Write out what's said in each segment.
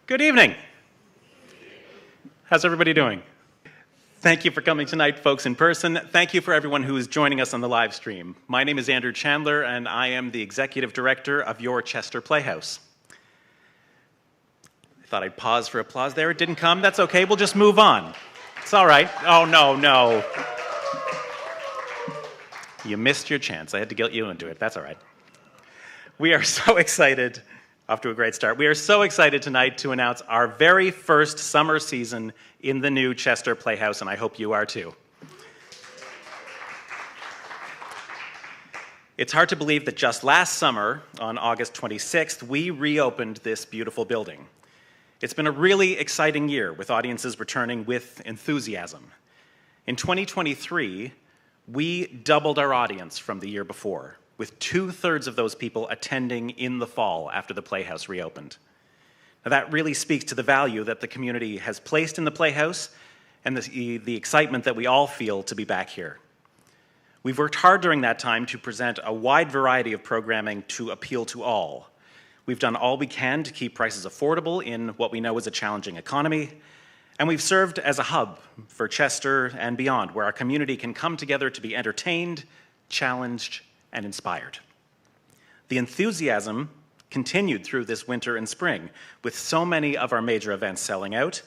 Good evening. How's everybody doing? Thank you for coming tonight, folks in person. Thank you for everyone who is joining us on the live stream. My name is Andrew Chandler, and I am the Executive Director of your Chester Playhouse. I thought I'd pause for applause there. It didn't come. That's okay. We'll just move on. It's all right. Oh, no. You missed your chance. I had to get you into it. That's all right. We are so excited. Off to a great start. We are so excited tonight to announce our very first summer season in the new Chester Playhouse, and I hope you are too. It's hard to believe that just last summer, on August 26th, we reopened this beautiful building. It's been a really exciting year, with audiences returning with enthusiasm. In 2023, we doubled our audience from the year before, with 2/3 of those people attending in the fall after the Playhouse reopened. Now, that really speaks to the value that the community has placed in the Playhouse and the excitement that we all feel to be back here. We've worked hard during that time to present a wide variety of programming to appeal to all. We've done all we can to keep prices affordable in what we know is a challenging economy, and we've served as a hub for Chester and beyond, where our community can come together to be entertained, challenged, and inspired. The enthusiasm continued through this winter and spring, with so many of our major events selling out,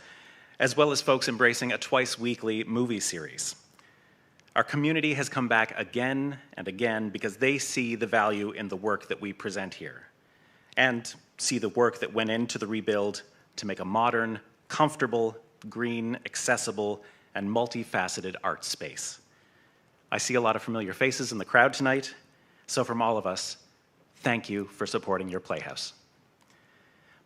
as well as folks embracing a twice-weekly movie series. Our community has come back again and again because they see the value in the work that we present here, and see the work that went into the rebuild to make a modern, comfortable, green, accessible, and multifaceted art space. I see a lot of familiar faces in the crowd tonight, so from all of us, thank you for supporting your Playhouse.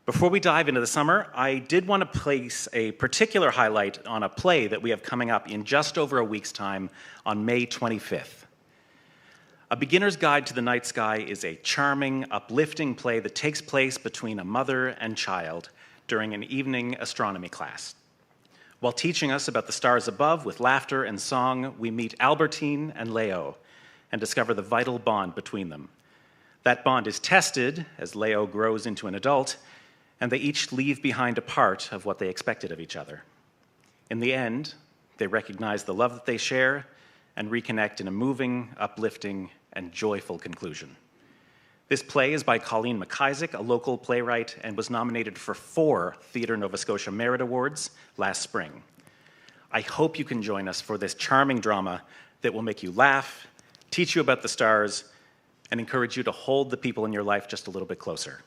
Before we dive into the summer, I did want to place a particular highlight on a play that we have coming up in just over a week's time on May 25th. A Beginner's Guide to the Night Sky is a charming, uplifting play that takes place between a mother and child during an evening astronomy class. While teaching us about the stars above with laughter and song, we meet Albertine and Leo and discover the vital bond between them. That bond is tested as Leo grows into an adult, and they each leave behind a part of what they expected of each other. In the end, they recognize the love that they share and reconnect in a moving, uplifting, and joyful conclusion. This play is by Colleen McIsaac, a local playwright, and was nominated for 4 Theatre Nova Scotia Merit Awards last spring. I hope you can join us for this charming drama that will make you laugh, teach you about the stars, and encourage you to hold the people in your life just a little bit closer.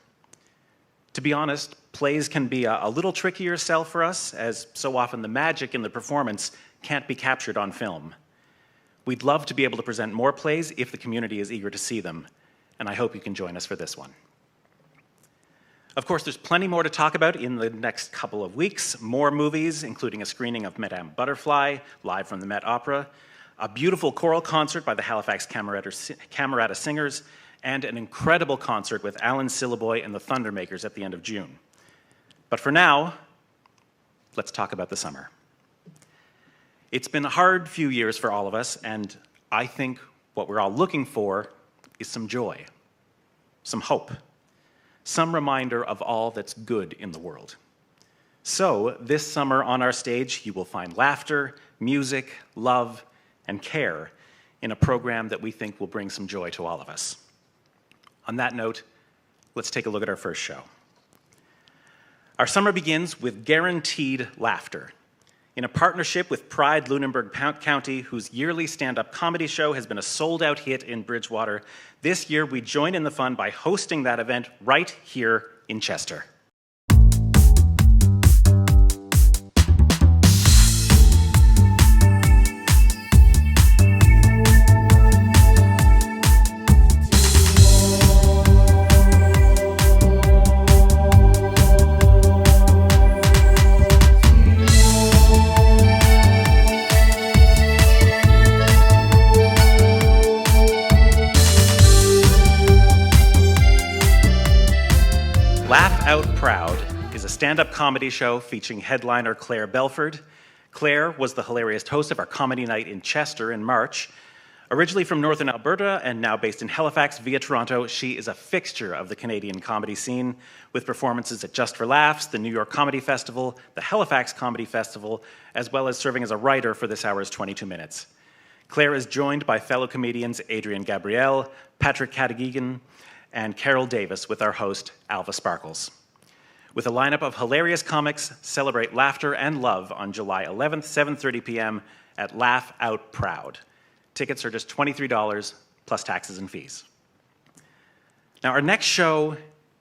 To be honest, plays can be a little trickier sell for us, as so often the magic in the performance can't be captured on film. We'd love to be able to present more plays if the community is eager to see them, and I hope you can join us for this one. Of course, there's plenty more to talk about in the next couple of weeks. More movies, including a screening of Madame Butterfly, live from the Met Opera, a beautiful choral concert by the Halifax Camerata Singers, and an incredible concert with Alan Syliboy and the Thundermakers at the end of June. But for now, let's talk about the summer. It's been a hard few years for all of us, and I think what we're all looking for is some joy, some hope, some reminder of all that's good in the world. So this summer on our stage, you will find laughter, music, love, and care in a program that we think will bring some joy to all of us. On that note, let's take a look at our first show. Our summer begins with Guaranteed Laughter. In a partnership with Pride Lunenburg County, whose yearly stand-up comedy show has been a sold-out hit in Bridgewater, this year we join in the fun by hosting that event right here in Chester. A stand-up comedy show featuring headliner Claire Belford. Claire was the hilarious host of our comedy night in Chester in March. Originally from Northern Alberta and now based in Halifax via Toronto, she is a fixture of the Canadian comedy scene with performances at Just for Laughs, the New York Comedy Festival, the Halifax Comedy Festival, as well as serving as a writer for this hour's 22 Minutes. Claire is joined by fellow comedians Adrian Gabrielle, Patrick Cadigan, and Carol Davis with our host, Alva Sparkles. With a lineup of hilarious comics, celebrate laughter and love on July 11th, 7:30 p.m. at Laugh Out Proud. Tickets are just $23 plus taxes and fees. Now, our next show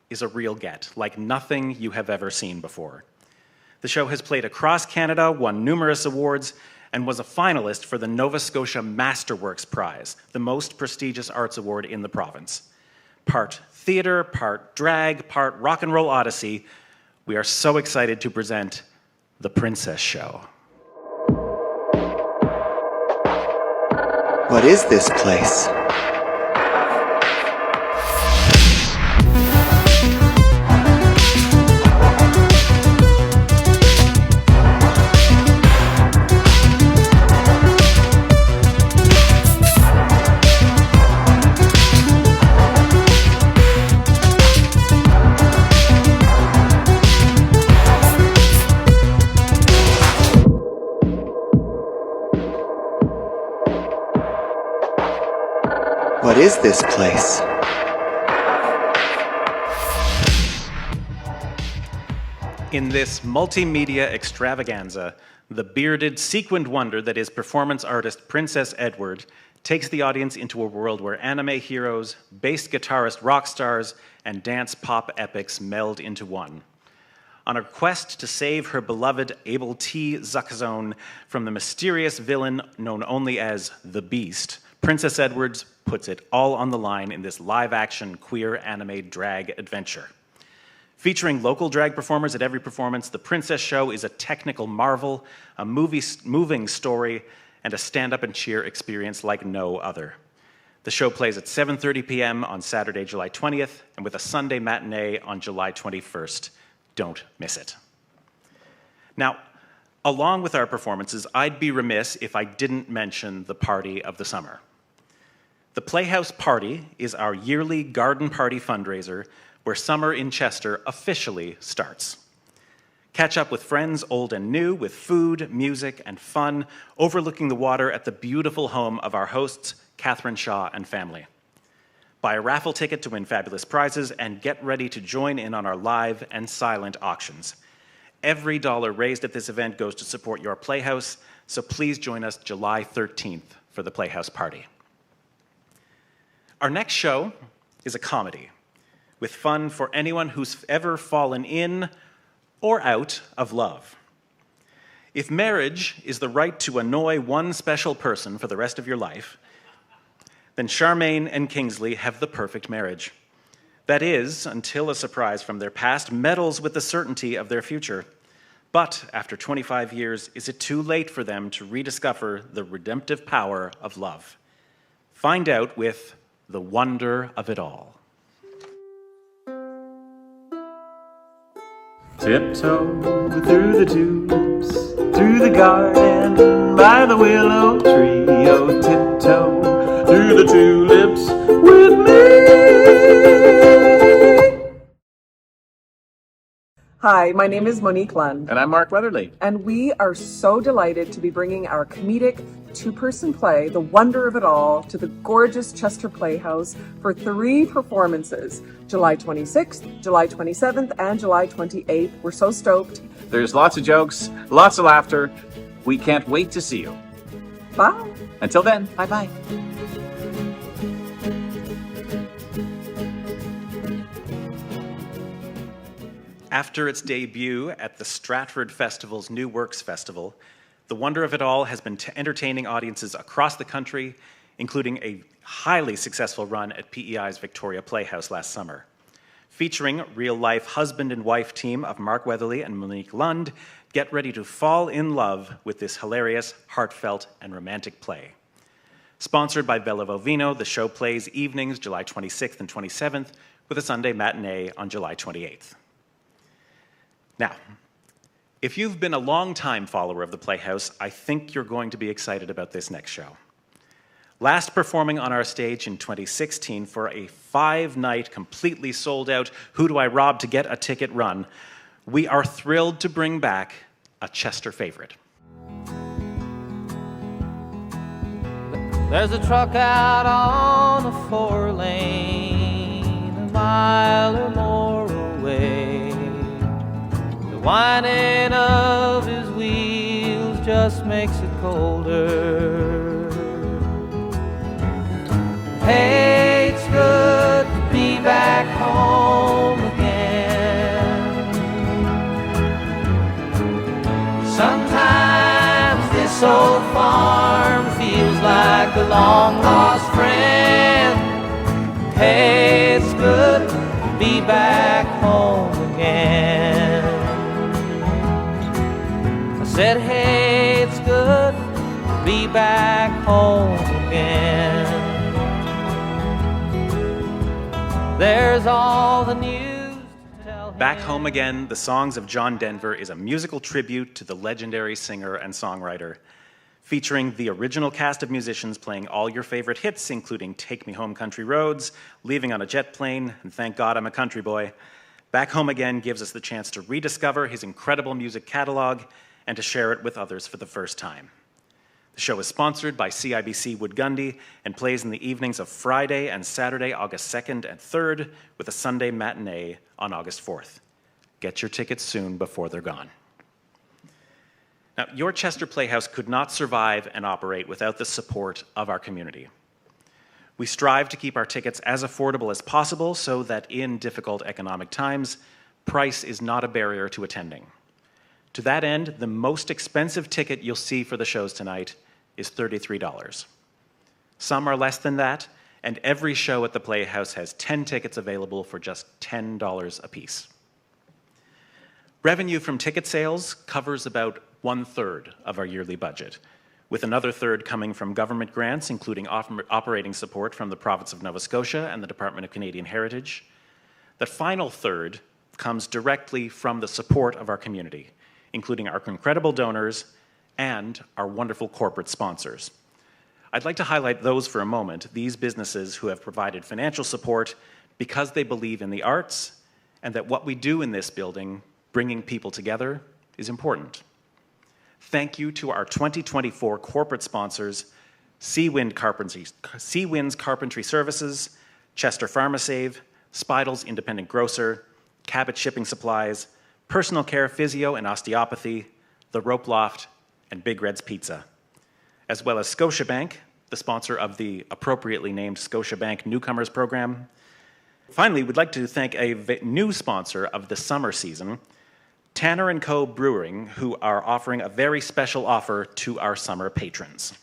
is a real get, like nothing you have ever seen before. The show has played across Canada, won numerous awards, and was a finalist for the Nova Scotia Masterworks Prize, the most prestigious arts award in the province. Part theater, part drag, part rock and roll odyssey, we are so excited to present The Princess Show. What is this place? What is this place? In this multimedia extravaganza, the bearded, sequined wonder that is performance artist Princess Edward takes the audience into a world where anime heroes, bass guitarist rock stars, and dance pop epics meld into one. On a quest to save her beloved Abel T. Zuckzone from the mysterious villain known only as the Beast, Princess Edwards puts it all on the line in this live-action queer anime drag adventure. Featuring local drag performers at every performance, The Princess Show is a technical marvel, a moving story, and a stand-up and cheer experience like no other. The show plays at 7:30 p.m. on Saturday, July 20th, and with a Sunday matinee on July 21st. Don't miss it. Now, along with our performances, I'd be remiss if I didn't mention the party of the summer. The Playhouse Party is our yearly garden party fundraiser where summer in Chester officially starts. Catch up with friends old and new with food, music, and fun, overlooking the water at the beautiful home of our hosts, Catherine Shaw and family. Buy a raffle ticket to win fabulous prizes and get ready to join in on our live and silent auctions. Every dollar raised at this event goes to support your Playhouse, so please join us July 13th for the Playhouse Party. Our next show is a comedy with fun for anyone who's ever fallen in or out of love. If marriage is the right to annoy one special person for the rest of your life, then Charmaine and Kingsley have the perfect marriage. That is, until a surprise from their past meddles with the certainty of their future. But after 25 years, is it too late for them to rediscover the redemptive power of love? Find out with The Wonder of It All. Tiptoe through the tubes, through the garden, by the willow tree. Oh, tiptoe through the tulips with me. Hi, my name is Monique Lund. And I'm Mark Weatherly. And we are so delighted to be bringing our comedic two-person play, The Wonder of It All, to the gorgeous Chester Playhouse for 3 performances, July 26th, July 27th, and July 28th. We're so stoked. There's lots of jokes, lots of laughter. We can't wait to see you. Bye. Until then, bye-bye. After its debut at the Stratford Festival's New Works Festival, The Wonder of It All has been entertaining audiences across the country, including a highly successful run at PEI's Victoria Playhouse last summer. Featuring real-life husband and wife team of Mark Weatherly and Monique Lund, get ready to fall in love with this hilarious, heartfelt, and romantic play. Sponsored by Bella Vovino, the show plays evenings July 26th and 27th, with a Sunday matinee on July 28th. Now, if you've been a long-time follower of the Playhouse, I think you're going to be excited about this next show. last performing on our stage in 2016 for a 5-night, completely sold-out Who Do I Rob to Get a Ticket run, we are thrilled to bring back a Chester favorite. There's a truck out on a 4-lane, a mile or more away. The whining of his wheels just makes it colder. Hey, it's good to be back home again. Sometimes this old farm feels like a long-lost friend. Hey, it's good to be back home again. I said, hey, it's good to be back home again. There's all the news to tell him. Back Home Again, The Songs of John Denver is a musical tribute to the legendary singer and songwriter, featuring the original cast of musicians playing all your favorite hits, including Take Me Home Country Roads, Leaving on a Jet Plane, and Thank God I'm a Country Boy. Back Home Again gives us the chance to rediscover his incredible music catalog and to share it with others for the first time. The show is sponsored by CIBC Wood Gundy and plays in the evenings of Friday and Saturday, August 2nd and 3rd, with a Sunday matinee on August 4th. Get your tickets soon before they're gone. Now, your Chester Playhouse could not survive and operate without the support of our community. We strive to keep our tickets as affordable as possible so that in difficult economic times, price is not a barrier to attending. To that end, the most expensive ticket you'll see for the shows tonight is $33. Some are less than that, and every show at the Playhouse has 10 tickets available for just $10 apiece. Revenue from ticket sales covers about 1/3 of our yearly budget, with another third coming from government grants, including operating support from the province of Nova Scotia and the Department of Canadian Heritage. The final third comes directly from the support of our community, including our incredible donors and our wonderful corporate sponsors. I'd like to highlight those for a moment, these businesses who have provided financial support because they believe in the arts and that what we do in this building, bringing people together, is important. Thank you to our 2024 corporate sponsors, Seawinds Carpentry Services, Chester PharmaSave, Spidle's Independent Grocer, Cabot Shipping Supplies, Personal Care Physio and Osteopathy, The Rope Loft, and Big Red's Pizza, as well as Scotiabank, the sponsor of the appropriately named Scotiabank Newcomers Program. Finally, we'd like to thank a new sponsor of the summer season, Tanner & Co. Brewing, who are offering a very special offer to our summer patrons.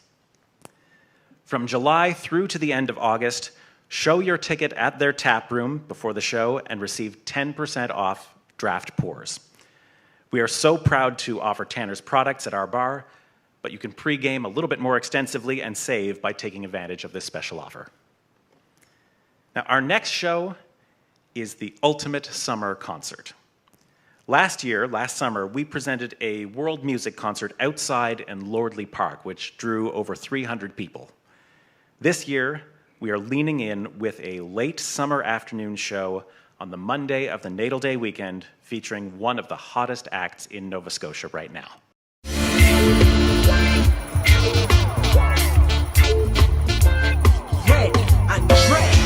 From July through to the end of August, show your ticket at their tap room before the show and receive 10% off draft pours. We are so proud to offer Tanner's products at our bar, but you can pregame a little bit more extensively and save by taking advantage of this special offer. Now, our next show is the Ultimate Summer Concert. Last summer, we presented a world music concert outside in Lordley Park, which drew over 300 people. This year, we are leaning in with a late summer afternoon show on the Monday of the Natal Day weekend, featuring one of the hottest acts in Nova Scotia right now. Red and red.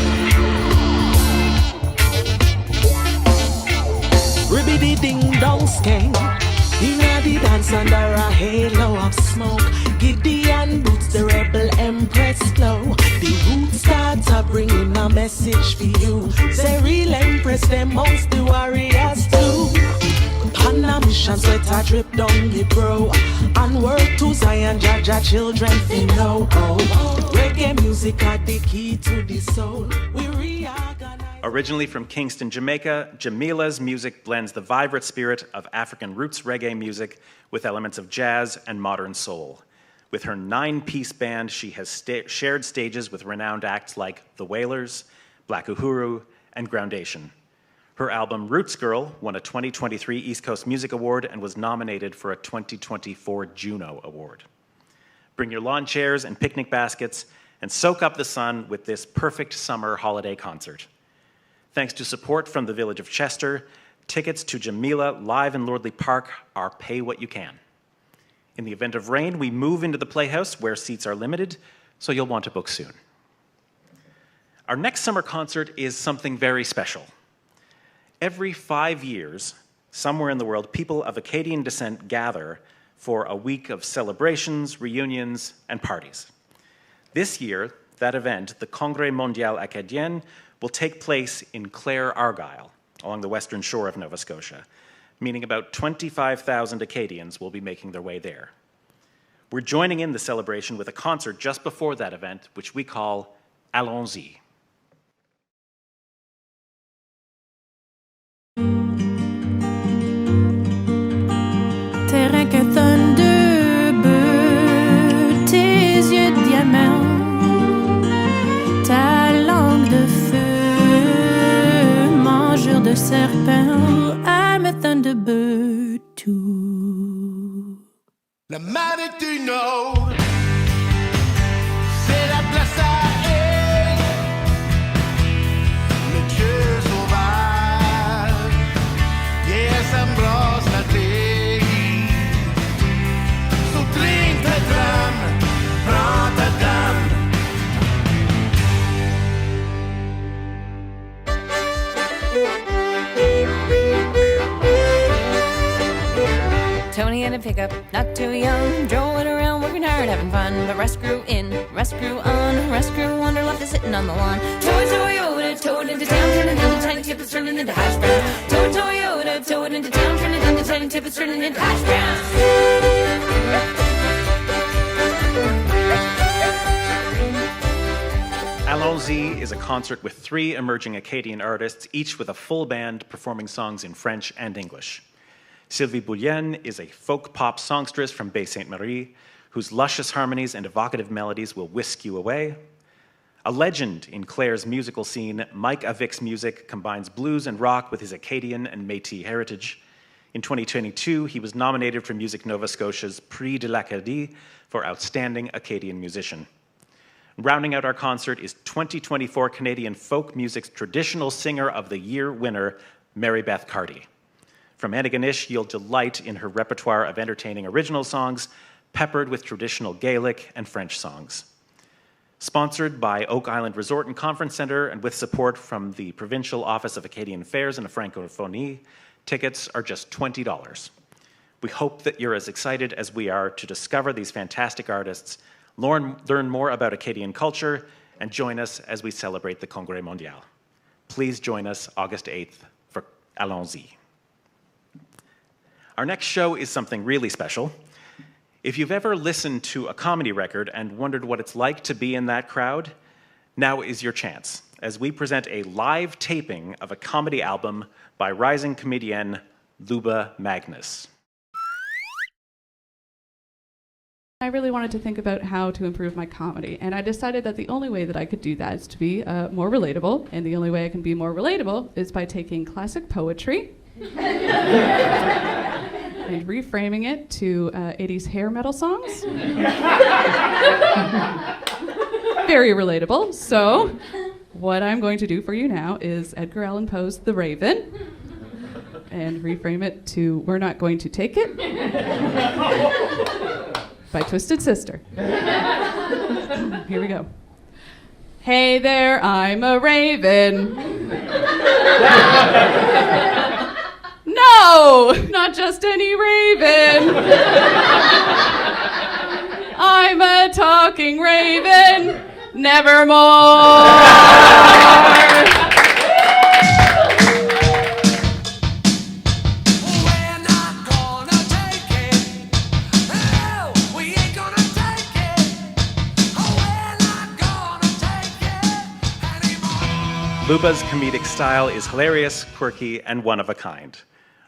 Ribbidi ding dong skeng. Inna the dance under a halo of smoke. Gideon boots the rebel empress flow. The roots start to bring in a message for you. Say real empress them amongst the warriors too. On a mission sweater drip down the bro. And work to Zion Jaja children fi know. Reggae music are the key to the soul. We reorganize. Originally from Kingston, Jamaica, Jamila's music blends the vibrant spirit of African roots reggae music with elements of jazz and modern soul. With her 9-piece band, she has shared stages with renowned acts like The Wailers, Black Uhuru, and Groundation. Her album Roots Girl won a 2023 East Coast Music Award and was nominated for a 2024 Juno Award. Bring your lawn chairs and picnic baskets and soak up the sun with this perfect summer holiday concert. Thanks to support from the Village of Chester, tickets to Jamila live in Lordley Park are pay what you can. In the event of rain, we move into the Playhouse where seats are limited, so you'll want to book soon. Our next summer concert is something very special. Every 5 years, somewhere in the world, people of Acadian descent gather for a week of celebrations, reunions, and parties. This year, that event, the Congrès Mondial Acadien, will take place in Clare, Argyll, along the western shore of Nova Scotia, meaning about 25,000 Acadians will be making their way there. We're joining in the celebration with a concert just before that event, which we call Allons-y. T'es rien qu'un deux bœufs, tes yeux de diamant, ta langue de feu, mangeur de serpent, I'm a thunderbird too. La manette du Nord, c'est la place à elle, le Dieu sauvage, yeah, ça embrasse la terre. Soutring ta drame, prends ta dame. Tony had a pickup, not too young, drolling around, working hard, having fun. But rest grew in, rest grew on, rest grew under, left us sitting on the lawn. Toyota, towed into town, turning into tiny tippets, turning into hash browns. Toyota, towed into town, turning into tiny tippets, turning into hash browns. Allons-y is a concert with 3 emerging Acadian artists, each with a full band performing songs in French and English. Sylvie Boulienne is a folk pop songstress from Baie Sainte Marie, whose luscious harmonies and evocative melodies will whisk you away. A legend in Clare's musical scene, Mike Avic's music combines blues and rock with his Acadian and Métis heritage. In 2022, he was nominated for Music Nova Scotia's Prix de l'Acadie for Outstanding Acadian Musician. Rounding out our concert is 2024 Canadian Folk Music's Traditional Singer of the Year winner, Mary Beth Carty. From Antigonish, you'll delight in her repertoire of entertaining original songs, peppered with traditional Gaelic and French songs. Sponsored by Oak Island Resort and Conference Centre and with support from the Provincial Office of Acadian Affairs and Francophonie, tickets are just $20. We hope that you're as excited as we are to discover these fantastic artists, learn more about Acadian culture, and join us as we celebrate the Congrès Mondial. Please join us August 8th for Allons-y. Our next show is something really special. If you've ever listened to a comedy record and wondered what it's like to be in that crowd, now is your chance, as we present a live taping of a comedy album by rising comedienne Luba Magnus. I really wanted to think about how to improve my comedy, and I decided that the only way that I could do that is to be more relatable, and the only way I can be more relatable is by taking classic poetry and reframing it to 80s hair metal songs. Very relatable. So what I'm going to do for you now is Edgar Allan Poe's The Raven and reframe it to We're Not Going to Take It by Twisted Sister. Here we go. Hey there, I'm a raven. No, not just any raven. I'm a talking raven, nevermore. Luba's comedic style is hilarious, quirky, and one of a kind.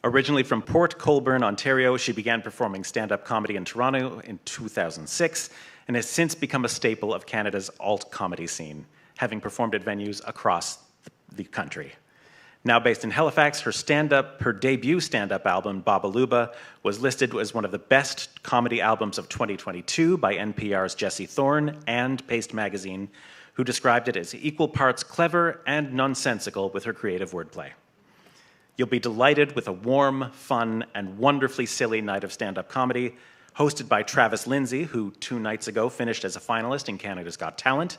Originally from Port Colborne, Ontario, she began performing stand-up comedy in Toronto in 2006 and has since become a staple of Canada's alt comedy scene, having performed at venues across the country. Now based in Halifax, her debut stand-up album, Babaluba, was listed as one of the best comedy albums of 2022 by NPR's Jesse Thorne and Paste Magazine, who described it as equal parts clever and nonsensical with her creative wordplay. You'll be delighted with a warm, fun, and wonderfully silly night of stand-up comedy, hosted by Travis Lindsay, who 2 nights ago finished as a finalist in Canada's Got Talent,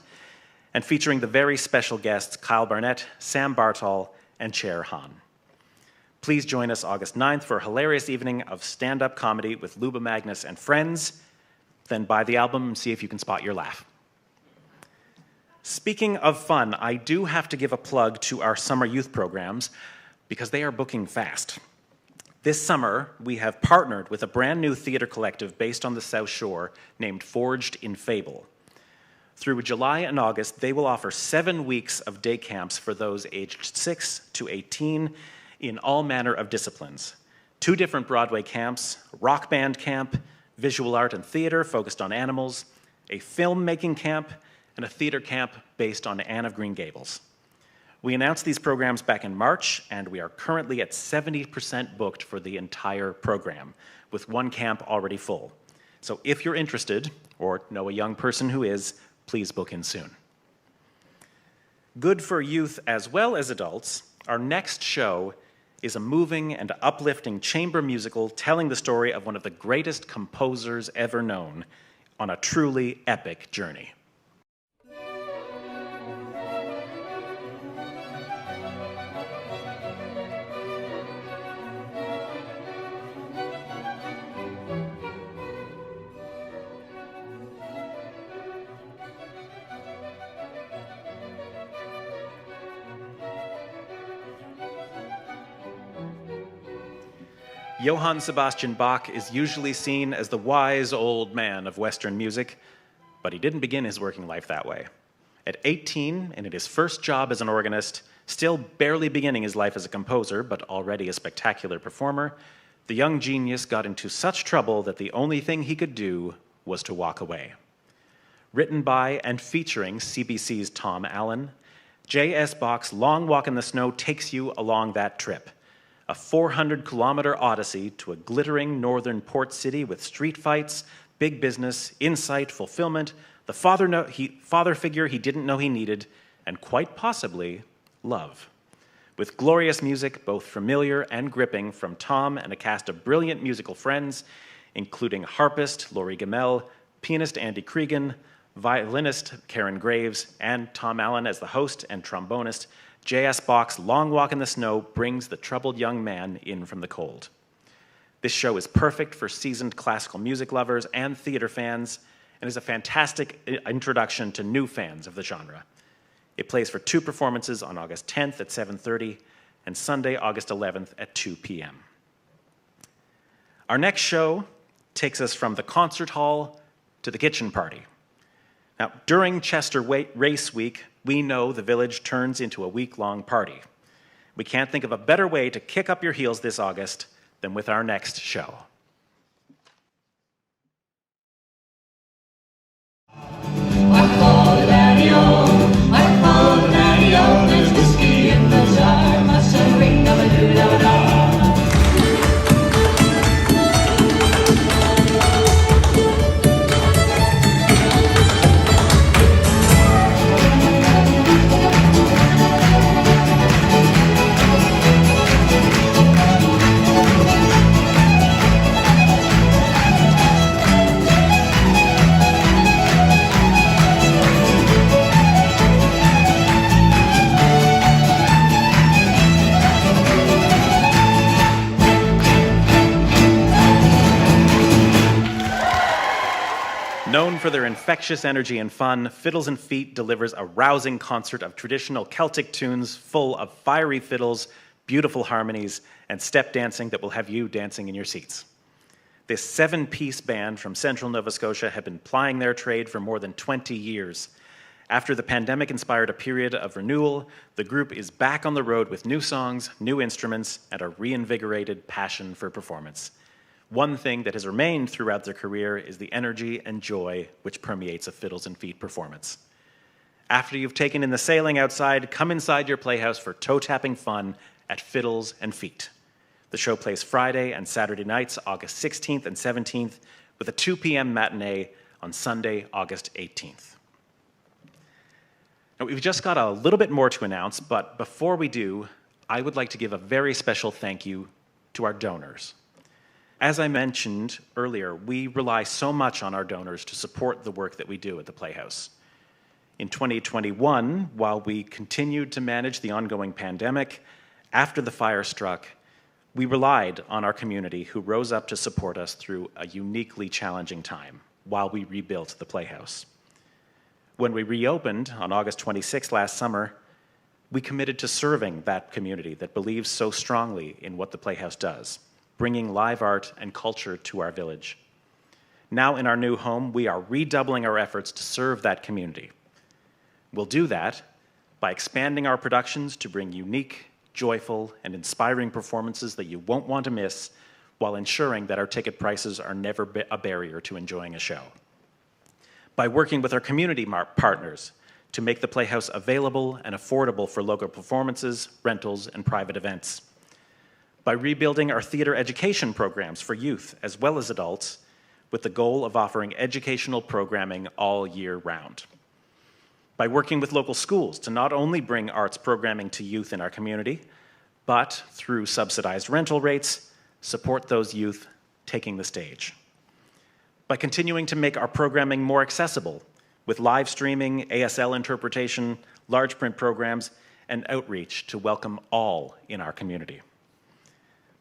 and featuring the very special guests Kyle Barnett, Sam Bartol, and Chair Han. Please join us August 9th for a hilarious evening of stand-up comedy with Luba Magnus and friends. Then buy the album and see if you can spot your laugh. Speaking of fun, I do have to give a plug to our summer youth programs because they are booking fast. This summer, we have partnered with a brand new theater collective based on the South Shore named Forged in Fable. Through July and August, they will offer 7 weeks of day camps for those aged 6 to 18 in all manner of disciplines. 2 different Broadway camps, rock band camp, visual art and theater focused on animals, a filmmaking camp, and a theater camp based on Anne of Green Gables. We announced these programs back in March, and we are currently at 70% booked for the entire program, with 1 camp already full. So if you're interested, or know a young person who is, please book in soon. Good for youth as well as adults, our next show is a moving and uplifting chamber musical telling the story of one of the greatest composers ever known on a truly epic journey. Johann Sebastian Bach is usually seen as the wise old man of Western music, but he didn't begin his working life that way. At 18, and in his first job as an organist, still barely beginning his life as a composer, but already a spectacular performer, the young genius got into such trouble that the only thing he could do was to walk away. Written by and featuring CBC's Tom Allen, J.S. Bach's Long Walk in the Snow takes you along that trip. A 400-kilometer odyssey to a glittering northern port city with street fights, big business, insight, fulfillment, the father figure he didn't know he needed, and quite possibly, love. With glorious music, both familiar and gripping, from Tom and a cast of brilliant musical friends, including harpist Laurie Gamel, pianist Andy Cregan, violinist Karen Graves, and Tom Allen as the host and trombonist, J.S. Bach's Long Walk in the Snow brings the troubled young man in from the cold. This show is perfect for seasoned classical music lovers and theater fans, and is a fantastic introduction to new fans of the genre. It plays for 2 performances on August 10th at 7:30 and Sunday, August 11th at 2 p.m. Our next show takes us from the concert hall to the kitchen party. Now, during Chester Race Week, we know the village turns into a week-long party. We can't think of a better way to kick up your heels this August than with our next show. There's whiskey in the jar, must have ring of a doo-da-da. Known for their infectious energy and fun, Fiddles and Feet delivers a rousing concert of traditional Celtic tunes full of fiery fiddles, beautiful harmonies, and step dancing that will have you dancing in your seats. This 7-piece band from central Nova Scotia have been plying their trade for more than 20 years. After the pandemic inspired a period of renewal, the group is back on the road with new songs, new instruments, and a reinvigorated passion for performance. One thing that has remained throughout their career is the energy and joy which permeates a Fiddles and Feet performance. After you've taken in the sailing outside, come inside your Playhouse for toe-tapping fun at Fiddles and Feet. The show plays Friday and Saturday nights, August 16th and 17th, with a 2 p.m. matinee on Sunday, August 18th. Now, we've just got a little bit more to announce, but before we do, I would like to give a very special thank you to our donors. As I mentioned earlier, we rely so much on our donors to support the work that we do at the Playhouse. In 2021, while we continued to manage the ongoing pandemic, after the fire struck, we relied on our community who rose up to support us through a uniquely challenging time while we rebuilt the Playhouse. When we reopened on August 26th last summer, we committed to serving that community that believes so strongly in what the Playhouse does, bringing live art and culture to our village. Now in our new home, we are redoubling our efforts to serve that community. We'll do that by expanding our productions to bring unique, joyful, and inspiring performances that you won't want to miss, while ensuring that our ticket prices are never a barrier to enjoying a show. By working with our community partners to make the Playhouse available and affordable for local performances, rentals, and private events. By rebuilding our theater education programs for youth as well as adults, with the goal of offering educational programming all year round. By working with local schools to not only bring arts programming to youth in our community, but through subsidized rental rates, support those youth taking the stage. By continuing to make our programming more accessible with live streaming, ASL interpretation, large print programs, and outreach to welcome all in our community.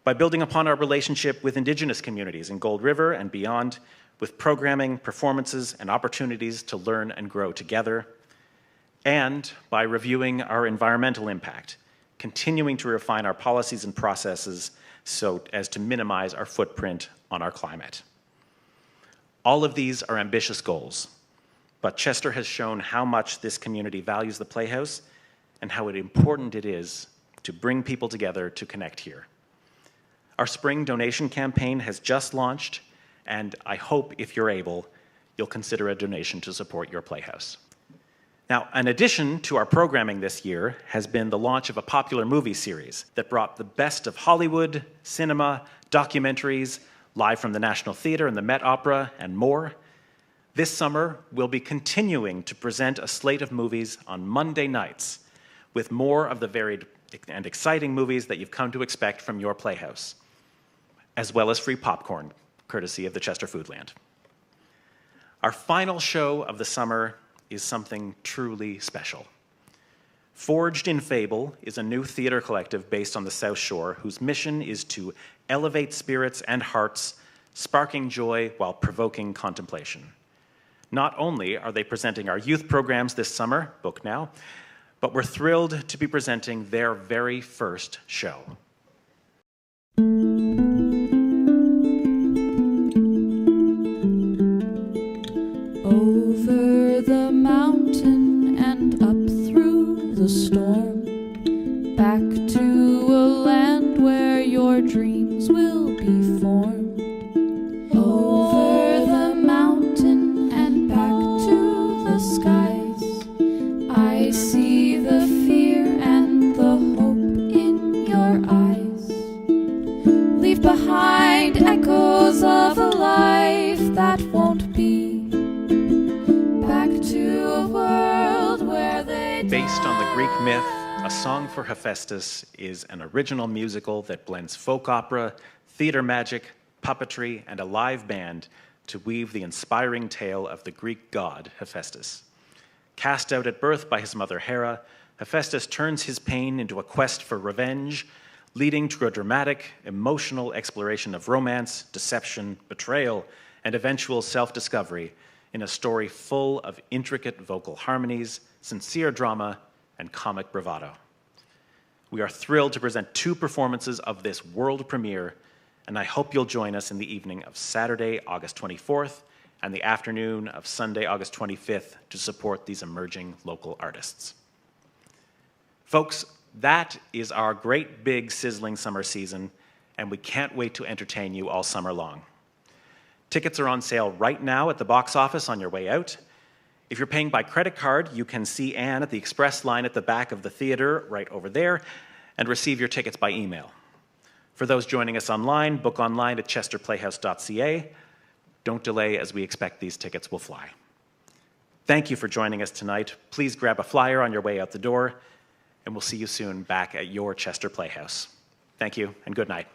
By building upon our relationship with Indigenous communities in Gold River and beyond, with programming, performances, and opportunities to learn and grow together, and by reviewing our environmental impact, continuing to refine our policies and processes so as to minimize our footprint on our climate. All of these are ambitious goals, but Chester has shown how much this community values the Playhouse and how important it is to bring people together to connect here. Our spring donation campaign has just launched, and I hope, if you're able, you'll consider a donation to support your Playhouse. Now, an addition to our programming this year has been the launch of a popular movie series that brought the best of Hollywood, cinema, documentaries, live from the National Theatre and the Met Opera, and more. This summer, we'll be continuing to present a slate of movies on Monday nights with more of the varied and exciting movies that you've come to expect from your Playhouse, as well as free popcorn, courtesy of the Chester Foodland. Our final show of the summer is something truly special. Forged in Fable is a new theater collective based on the South Shore whose mission is to elevate spirits and hearts, sparking joy while provoking contemplation. Not only are they presenting our youth programs this summer, book now, but we're thrilled to be presenting their very first show. Over the mountain and up through the storm, back to a land where your dreams will be formed. Over the mountain and back to the skies, I see the fear and the hope in your eyes. Leave behind echoes of a life that won't be. Based on the Greek myth, A Song for Hephaestus is an original musical that blends folk opera, theater magic, puppetry, and a live band to weave the inspiring tale of the Greek god Hephaestus. Cast out at birth by his mother Hera, Hephaestus turns his pain into a quest for revenge, leading to a dramatic, emotional exploration of romance, deception, betrayal, and eventual self-discovery in a story full of intricate vocal harmonies, sincere drama, and comic bravado. We are thrilled to present 2 performances of this world premiere, and I hope you'll join us in the evening of Saturday, August 24th, and the afternoon of Sunday, August 25th, to support these emerging local artists. Folks, that is our great big sizzling summer season, and we can't wait to entertain you all summer long. Tickets are on sale right now at the box office on your way out. If you're paying by credit card, you can see Anne at the express line at the back of the theater right over there. and receive your tickets by email. For those joining us online, book online at chesterplayhouse.ca. Don't delay, as we expect these tickets will fly. Thank you for joining us tonight. Please grab a flyer on your way out the door, and we'll see you soon back at your Chester Playhouse. Thank you, and good night.